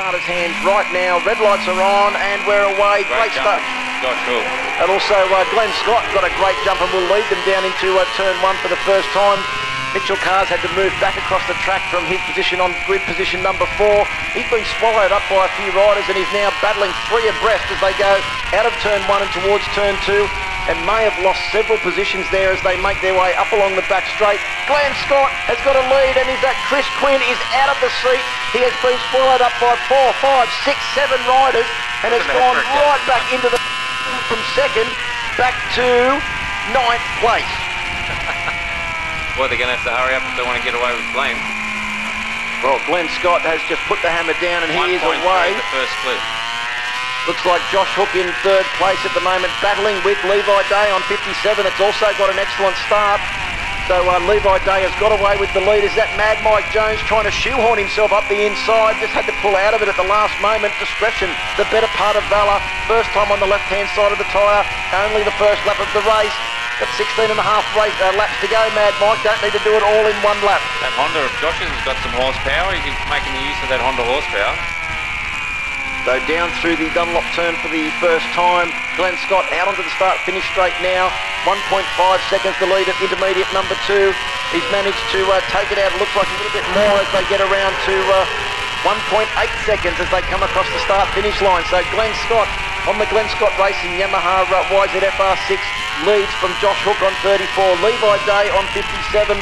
starter's hands right now. Red lights are on and we're away. Great start. Josh Hook. And also Glenn Scott got a great jump and will lead them down into turn one for the first time. Mitchell Carr's had to move back across the track from his position on grid position number 4. He's been swallowed up by a few riders and he's now battling 3 abreast as they go out of turn 1 and towards turn 2, and may have lost several positions there as they make their way up along the back straight. Glenn Scott has got a lead, and Chris Quinn is out of the seat. He has been swallowed up by 4, 5, 6, 7 riders and has gone right back into the from second back to 9th place. Well, they're going to have to hurry up if they want to get away with Glenn. Well, Glenn Scott has just put the hammer down and he is away. The first split. Looks like Josh Hook in 3rd place at the moment, battling with Levi Day on 57. It's also got an excellent start. So Levi Day has got away with the lead. Is that Mad Mike Jones trying to shoehorn himself up the inside? Just had to pull out of it at the last moment. Discretion, the better part of valour. First time on the left-hand side of the tyre. Only the first lap of the race. Got 16 and a half laps to go, Mad Mike. Don't need to do it all in one lap. That Honda of Josh's has got some horsepower. He's making the use of that Honda horsepower. So down through the Dunlop turn for the first time. Glenn Scott out onto the start-finish straight now. 1.5 seconds the lead at intermediate number 2. He's managed to take it out. It looks like a little bit more as they get around to 1.8 seconds as they come across the start-finish line. So Glenn Scott on the Glenn Scott Racing Yamaha YZF-R6 leads from Josh Hook on 34. Levi Day on 57.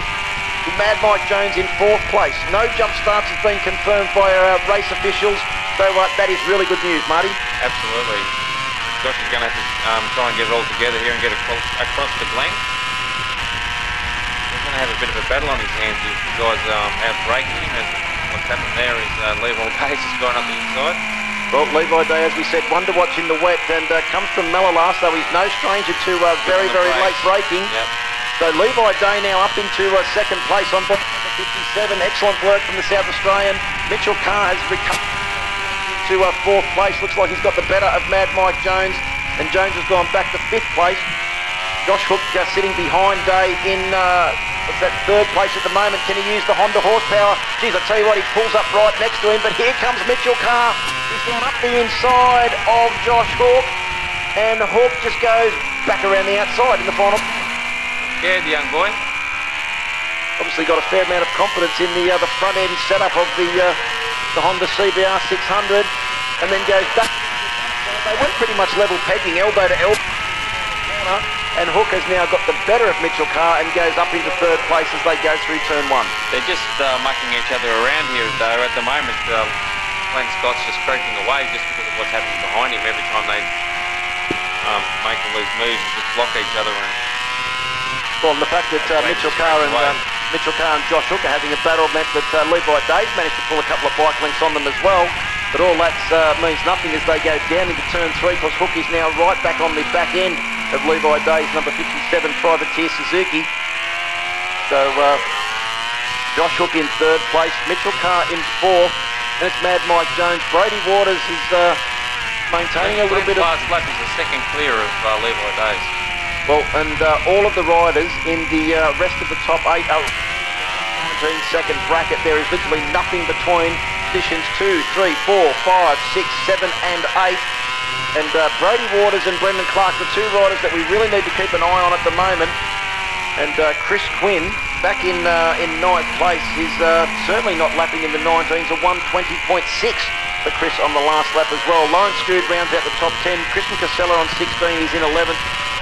Mad Mike Jones in 4th place. No jump starts has been confirmed by our race officials. So that is really good news, Marty. Absolutely. Josh is going to have to try and get it all together here and get across to Glenn. He's going to have a bit of a battle on his hands if the guys out braking him. And what's happened there is Levi Day has gone up the inside. Well, Levi Day, as we said, one to watch in the wet and comes from Malala, so he's no stranger to very late braking. Yep. So Levi Day now up into 2nd place on 57. Excellent work from the South Australian. Mitchell Carr has recovered to 4th place. Looks like he's got the better of Mad Mike Jones, and Jones has gone back to 5th place. Josh Hook sitting behind Day in what's that, 3rd place at the moment. Can he use the Honda horsepower? Geez, I tell you what, he pulls up right next to him, but here comes Mitchell Carr. He's gone up the inside of Josh Hook, and Hook just goes back around the outside in the final. Yeah, the young boy. Obviously got a fair amount of confidence in the front end setup of the Honda CBR 600, and then goes back. They went pretty much level pegging, elbow to elbow, and Hook has now got the better of Mitchell Carr and goes up into 3rd place as they go through turn 1. They're just mucking each other around here, though. At the moment, Glenn Scott's just creeping away just because of what's happening behind him. Every time they make all these moves and just block each other. And well, the fact that Mitchell Carr and Josh Hook are having a battle meant that Levi Day's managed to pull a couple of bike links on them as well. But all that means nothing as they go down into turn 3, because Hook is now right back on the back end of Levi Day's number 57 Privateer Suzuki. So Josh Hook in 3rd place, Mitchell Carr in 4th, and it's Mad Mike Jones. Brady Waters is maintaining a little bit of... last lap is a second clear of Levi Day's. Well, and all of the riders in the rest of the top 8 are 19-second bracket. There is literally nothing between positions 2, 3, 4, 5, 6, 7 and 8. And Brady Waters and Brendan Clark, the 2 riders that we really need to keep an eye on at the moment. And Chris Quinn, back in 9th place, is certainly not lapping in the 19s, a 120.6 for Chris on the last lap as well. Lawrence Scood rounds out the top 10. Christian Casella on 16 is in 11th.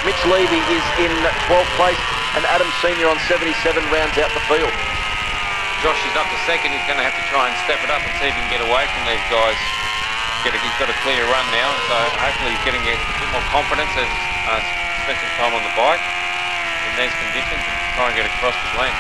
Mitch Levy is in 12th place, and Adam Senior on 77 rounds out the field. Josh is up to 2nd. He's going to have to try and step it up and see if he can get away from these guys. He's got a clear run now, so hopefully he's getting a bit more confidence as spent some time on the bike in these conditions and try and get across to Glenn.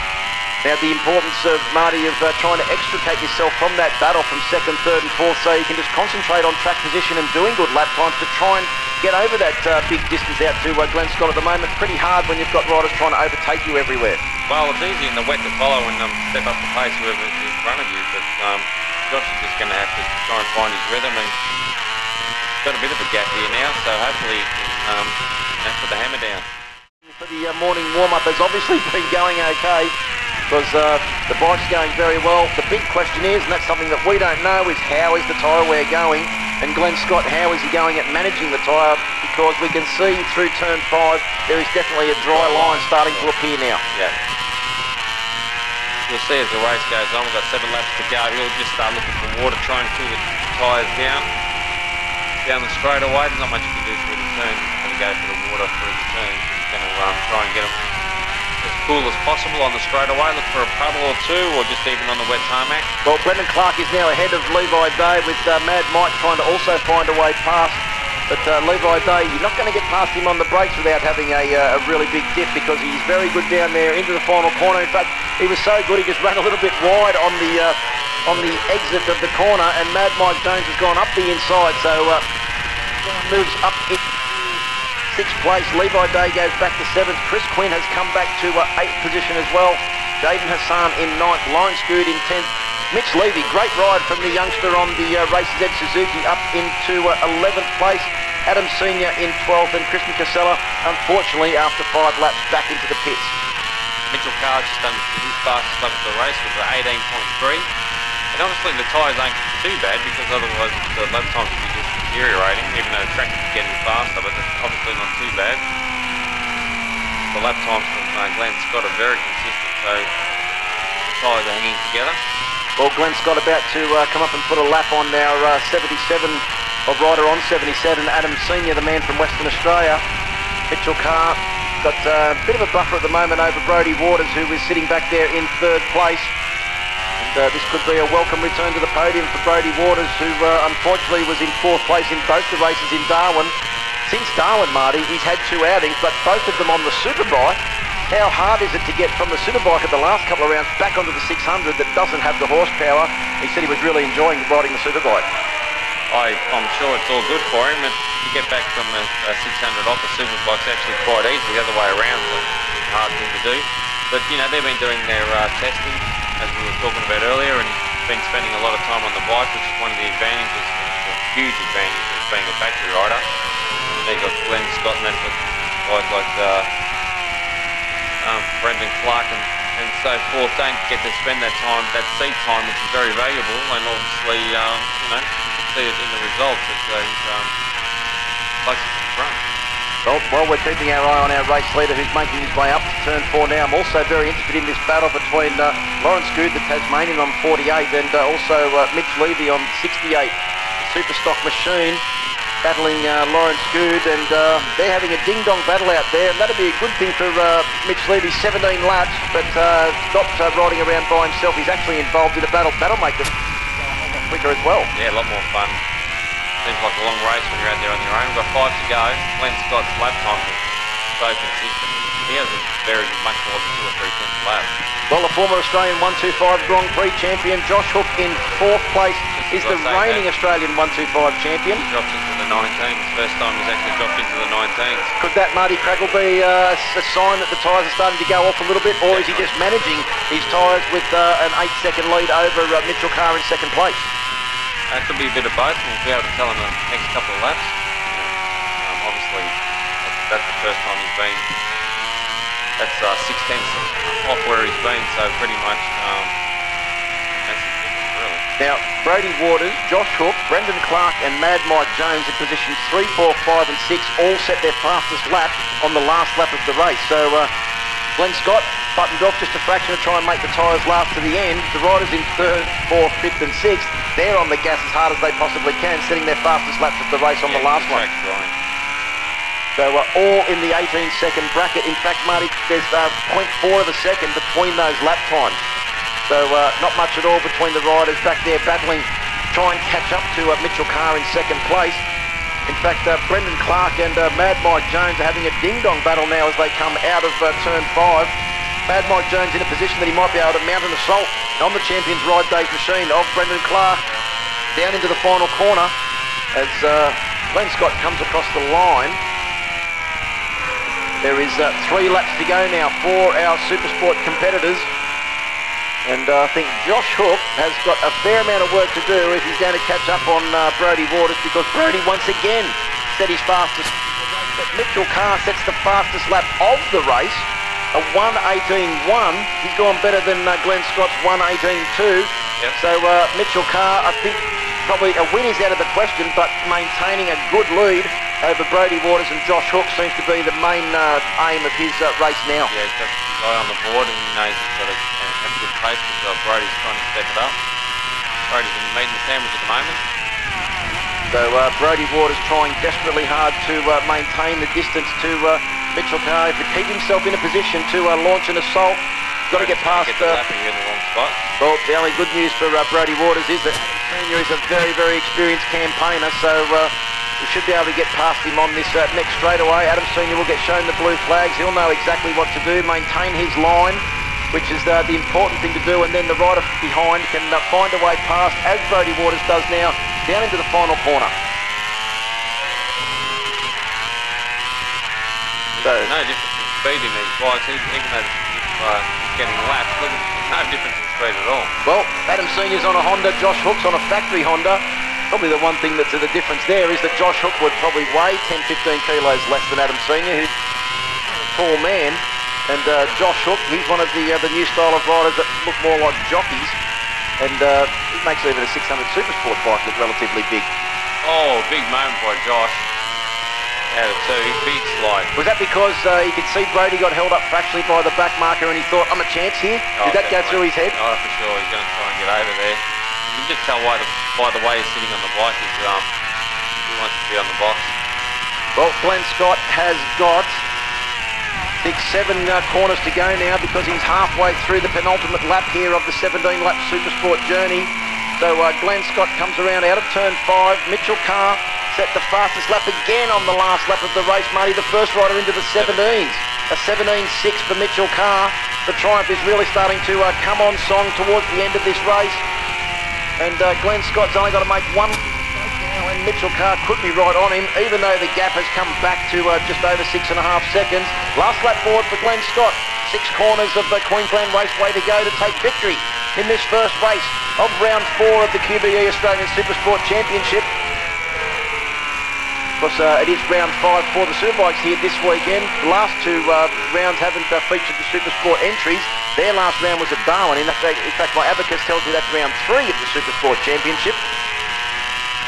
Now the importance of, Marty, of trying to extricate yourself from that battle from 2nd, 3rd and 4th, so you can just concentrate on track position and doing good lap times to try and get over that big distance out to Glenn Scott at the moment. Pretty hard when you've got riders trying to overtake you everywhere. Well, it's easy in the wet to follow and step up the pace whoever's in front of you, but Josh is just going to have to try and find his rhythm, and he's got a bit of a gap here now, so hopefully he can put the hammer down. For the morning warm-up has obviously been going okay. because the bike's going very well. The big question is, and that's something that we don't know, is how is the tyre wear going? And Glenn Scott, how is he going at managing the tyre? Because we can see through turn 5, there is definitely a dry line starting to appear now. Yeah. You'll see as the race goes on, we've got 7 laps to go. He'll just start looking for water, try and cool the tyres down the straightaway. There's not much you can do through the turn. You're going to go for the water through the turn. He's going to try and get them as cool as possible on the straightaway. Look for a puddle or two, or just even on the wet tarmac. Well, Brendan Clark is now ahead of Levi Day, with Mad Mike trying to also find a way past. But Levi Day, you're not going to get past him on the brakes without having a really big dip, because he's very good down there into the final corner. In fact, he was so good he just ran a little bit wide on the exit of the corner, and Mad Mike Jones has gone up the inside, so moves up in 6th place. Levi Day goes back to 7th. Chris Quinn has come back to 8th position as well. Jaden Hassan in 9th. Lawrence Good in 10th. Mitch Levy, great ride from the youngster on the Race Z Suzuki, up into 11th place. Adam Senior in 12th, and Christian Casella, unfortunately, after 5 laps, back into the pits. Mitchell Carr's just done his fastest lap of the race with 18.3. And honestly, the tyres ain't too bad, because otherwise the lap times would be just deteriorating, even though the track is getting faster, but it's obviously not too bad. The lap times from Glenn Scott are very consistent, so the tyres are hanging together. Well, Glenn Scott about to come up and put a lap on our 77, or rider on 77, Adam Senior, the man from Western Australia. Mitchell Carr got a bit of a buffer at the moment over Brodie Waters, who is sitting back there in 3rd place. And this could be a welcome return to the podium for Brodie Waters, who unfortunately was in 4th place in both the races in Darwin. Since Darwin, Marty, he's had 2 outings, but both of them on the Superbike. How hard is it to get from the Superbike at the last couple of rounds back onto the 600 that doesn't have the horsepower? He said he was really enjoying riding the Superbike. I'm sure it's all good for him. And to get back from a 600 off the Superbike's actually quite easy. The other way around is a hard thing to do. But, you know, they've been doing their testing, as we were talking about earlier, and he's been spending a lot of time on the bike, which is one of the advantages, a huge advantage of being a factory rider. And they've got Glenn Scott, and that's what guys like Brendan Clark and so forth don't get to spend that time, that seat time, which is very valuable. And obviously, you know, you can see it in the results. It's places in front. Well, while we're keeping our eye on our race leader, who's making his way up to turn 4 now, I'm also very interested in this battle between Lawrence Good, the Tasmanian, on 48, and also Mitch Levy on 68. The Super Stock Machine battling Lawrence Good, and they're having a ding-dong battle out there, and that'll be a good thing for Mitch Levy. 17 laps, but not riding around by himself. He's actually involved in a battle. That'll make them quicker as well. Yeah, a lot more fun. Seems like a long race when you're out there on your own. We've got 5 to go. Glenn Scott's lap time is so consistent. He hasn't varied much more than 2 or 3 tenths a lap. Well, the former Australian 125 Grand Prix champion, Josh Hook, in 4th place, is the reigning Australian 125 champion. He drops into the 19s. First time he's actually dropped into the 19s. Could that, Marty Craggle, be a sign that the tyres are starting to go off a little bit, or is he just managing his tyres with an 8-second lead over Mitchell Carr in 2nd place? That could be a bit of both. We'll be able to tell in the next couple of laps. Obviously, that's the first time he's been. That's 6 tenths off where he's been, so pretty much that's his difference, really. Now, Brodie Waters, Josh Hook, Brendan Clark and Mad Mike Jones in positions 3, 4, 5 and 6 all set their fastest lap on the last lap of the race. So Glenn Scott buttoned off just a fraction to try and make the tyres last to the end. The riders in 3rd, 4th, 5th and 6th, they're on the gas as hard as they possibly can, setting their fastest laps of the race on the last one. So all in the 18-second bracket. In fact, Marty, there's 0.4 of a second between those lap times. So not much at all between the riders back there battling, try and catch up to Mitchell Carr in 2nd place. In fact, Brendan Clark and Mad Mike Jones are having a ding-dong battle now as they come out of turn 5. Mad Mike Jones in a position that he might be able to mount an assault on the Champions Ride Days machine of Brendan Clark down into the final corner as Glenn Scott comes across the line. There is 3 laps to go now for our Supersport competitors. And I think Josh Hook has got a fair amount of work to do if he's going to catch up on Brodie Waters, because Brodie once again set his fastest. Mitchell Carr sets the fastest lap of the race a 1:18.1. He's gone better than Glenn Scott's 1:18.2. Yep. So Mitchell Carr, I think probably a win is out of the question, but maintaining a good lead over Brodie Waters and Josh Hook seems to be the main aim of his race now. Yeah, he's got the guy on the board, and he knows he's got to have a good pace because Brodie's trying to step it up. Brodie's in the meat and the sandwich at the moment. So Brodie Waters trying desperately hard to maintain the distance to Mitchell Carr to keep himself in a position to launch an assault. Got to get past. Get the lapping in the wrong spot. Well, the only good news for Brodie Waters is that Senior is a very, very experienced campaigner, so we should be able to get past him on this next straightaway. Adam Senior will get shown the blue flags. He'll know exactly what to do, maintain his line, which is the important thing to do, and then the rider behind can find a way past, as Brodie Waters does now, down into the final corner. So, no difference in speed in these bikes, even though he's getting lapped. Look, no difference in speed at all. Well, Adam Senior's on a Honda, Josh Hook's on a factory Honda. Probably the one thing that's the difference there is that Josh Hook would probably weigh 10-15 kilos less than Adam Senior, who's a tall man. And Josh Hook, he's one of the new style of riders that look more like jockeys. And he makes even a 600 Supersport bike look relatively big. Oh, big moment by Josh. Out of two, big slide. Was that because he could see Brodie got held up fractionally by the back marker and he thought, I'm a chance here? Did that go through his head? Oh, for sure. He's going to try and get over there. You can just tell by the way he's sitting on the bike, he wants to be on the box. Well, Glenn Scott has got 6-7 corners to go now because he's halfway through the penultimate lap here of the 17-lap Supersport journey. So Glenn Scott comes around out of turn 5. Mitchell Carr set the fastest lap again on the last lap of the race, Marty. The first rider into the 17s. A 17.6 for Mitchell Carr. The triumph is really starting to come on song towards the end of this race. And Glenn Scott's only got to make one now, and Mitchell Carr could be right on him, even though the gap has come back to just over 6.5 seconds. Last lap forward for Glenn Scott. 6 corners of the Queensland Raceway to go to take victory in this first race of round 4 of the QBE Australian Supersport Championship. Of course, it is round 5 for the Superbikes here this weekend. The last 2 rounds haven't featured the Supersport entries. Their last round was at Darwin. In fact, my abacus tells me that's round 3 of the Supersport Championship.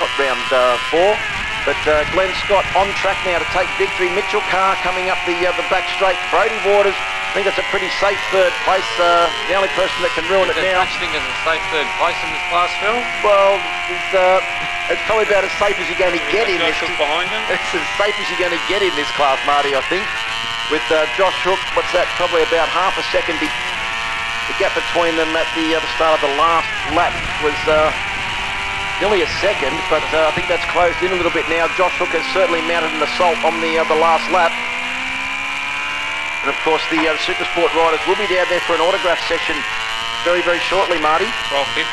Not round 4. But Glenn Scott on track now to take victory. Mitchell Carr coming up the back straight. Brodie Waters, I think that's a pretty safe third place. The only person that can ruin it now. Such thing as a safe third place in this class, Phil? Well, it's probably about as safe as you're going to get in this. Behind him? It's as safe as you're going to get in this class, Marty, I think. With Josh Hook, what's that? Probably about half a second. The gap between them at the start of the last lap was nearly a second, but I think that's closed in a little bit now. Josh Hook has certainly mounted an assault on the last lap. And of course the Supersport riders will be down there for an autograph session very, very shortly, Marty. 12.50.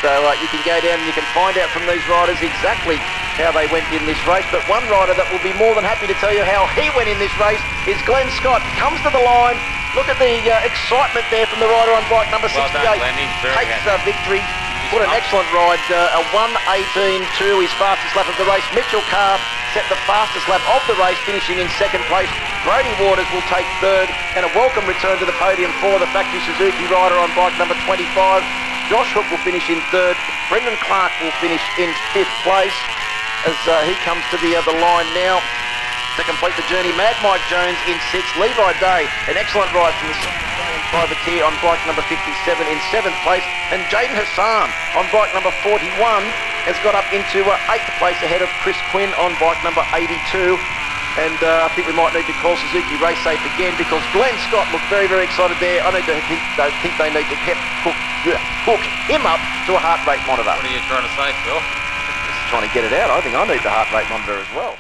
So you can go down and you can find out from these riders exactly how they went in this race. But one rider that will be more than happy to tell you how he went in this race is Glenn Scott. Comes to the line. Look at the excitement there from the rider on bike number 68. Well done, Glenn. He's very Takes happy. Victory. What an excellent ride. A 1:18.2, his fastest lap of the race. Mitchell Carr set the fastest lap of the race, finishing in second place. Brodie Waters will take third, and a welcome return to the podium for the factory Suzuki rider on bike number 25. Josh Hook will finish in third. Brendan Clark will finish in 5th place as he comes to the line now to complete the journey. Mad Mike Jones in 6th. Levi Day, an excellent ride from the privateer on bike number 57 in 7th place. And Jaden Hassan on bike number 41 has got up into 8th place ahead of Chris Quinn on bike number 82. And I think we might need to call Suzuki Race Safe again because Glenn Scott looked very, very excited there. I think they need to hook him up to a heart rate monitor. What are you trying to say, Phil? Just trying to get it out. I think I need the heart rate monitor as well.